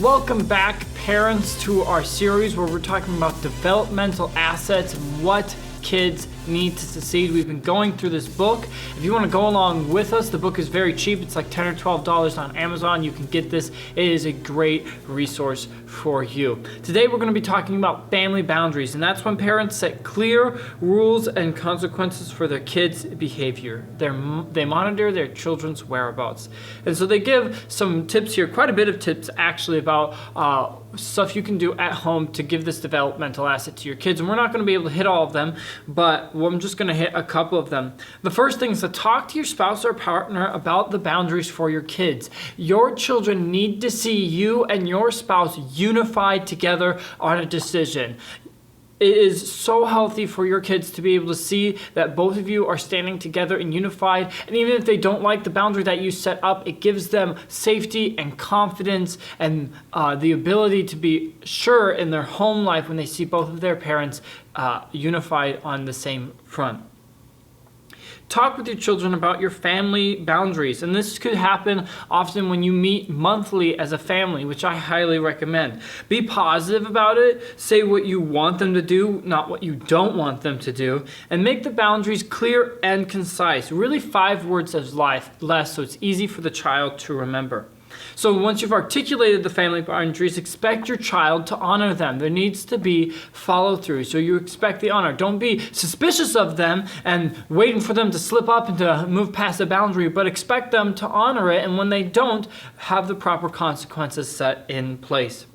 Welcome back, parents, to our series where we're talking about developmental assets and what kids need to succeed. We've been going through this book. If you want to go along with us, the book is very cheap. It's like $10 or $12 on Amazon. You can get this. It is a great resource for you. Today we're going to be talking about family boundaries, and that's when parents set clear rules and consequences for their kids' behavior. They monitor their children's whereabouts. And so they give some tips here, quite a bit of tips actually, about stuff you can do at home to give this developmental asset to your kids. And we're not going to be able to hit all of them, but I'm just going to hit a couple of them. The first thing is to talk to your spouse or partner about the boundaries for your kids. Your children need to see you and your spouse unified together on a decision. It is so healthy for your kids to be able to see that both of you are standing together and unified. And even if they don't like the boundary that you set up, it gives them safety and confidence and the ability to be sure in their home life when they see both of their parents unified on the same front. Talk with your children about your family boundaries, and this could happen often when you meet monthly as a family, which I highly recommend. Be positive about it, say what you want them to do, not what you don't want them to do, and make the boundaries clear and concise. Really 5 words as less, so it's easy for the child to remember. So once you've articulated the family boundaries, expect your child to honor them. There needs to be follow through. So you expect the honor. Don't be suspicious of them and waiting for them to slip up and to move past the boundary, but expect them to honor it. And when they don't, have the proper consequences set in place.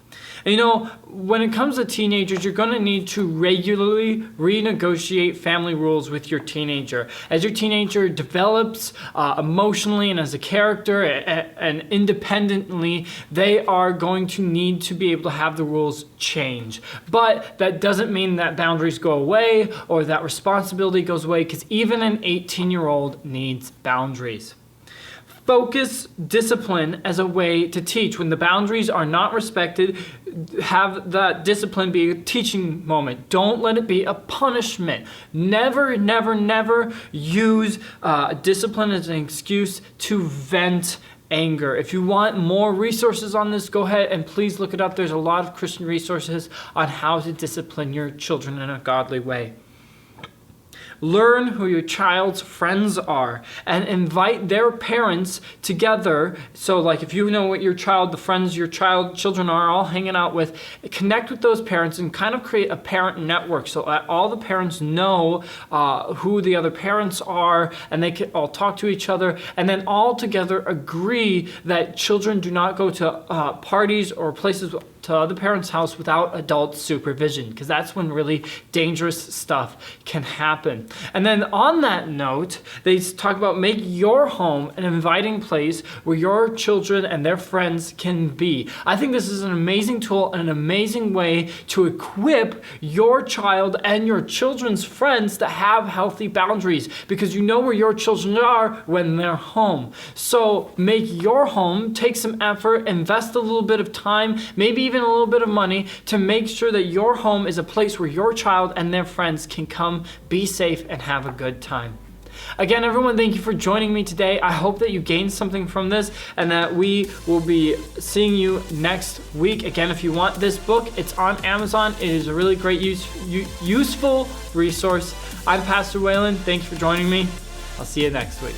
And when it comes to teenagers, you're going to need to regularly renegotiate family rules with your teenager. As your teenager develops emotionally and as a character and independently, they are going to need to be able to have the rules change. But that doesn't mean that boundaries go away or that responsibility goes away, because even an 18-year-old needs boundaries. Focus discipline as a way to teach. When the boundaries are not respected, have that discipline be a teaching moment. Don't let it be a punishment. Never, never, never use discipline as an excuse to vent anger. If you want more resources on this, go ahead and please look it up. There's a lot of Christian resources on how to discipline your children in a godly way. Learn who your child's friends are and invite their parents together. So like if you know what the friends your children are all hanging out with, connect with those parents and kind of create a parent network so that all the parents know who the other parents are, and they can all talk to each other, and then all together agree that children do not go to parties or places to other parents' house without adult supervision, because that's when really dangerous stuff can happen. And then on that note, they talk about make your home an inviting place where your children and their friends can be. I think this is an amazing tool and an amazing way to equip your child and your children's friends to have healthy boundaries, because you know where your children are when they're home. So make your home, take some effort, invest a little bit of time, maybe even a little bit of money, to make sure that your home is a place where your child and their friends can come, be safe, and have a good time. Again, everyone, thank you for joining me today. I hope that you gained something from this and that we will be seeing you next week. Again, if you want this book, it's on Amazon. It is a really great useful resource. I'm Pastor Waylon. Thanks for joining me. I'll see you next week.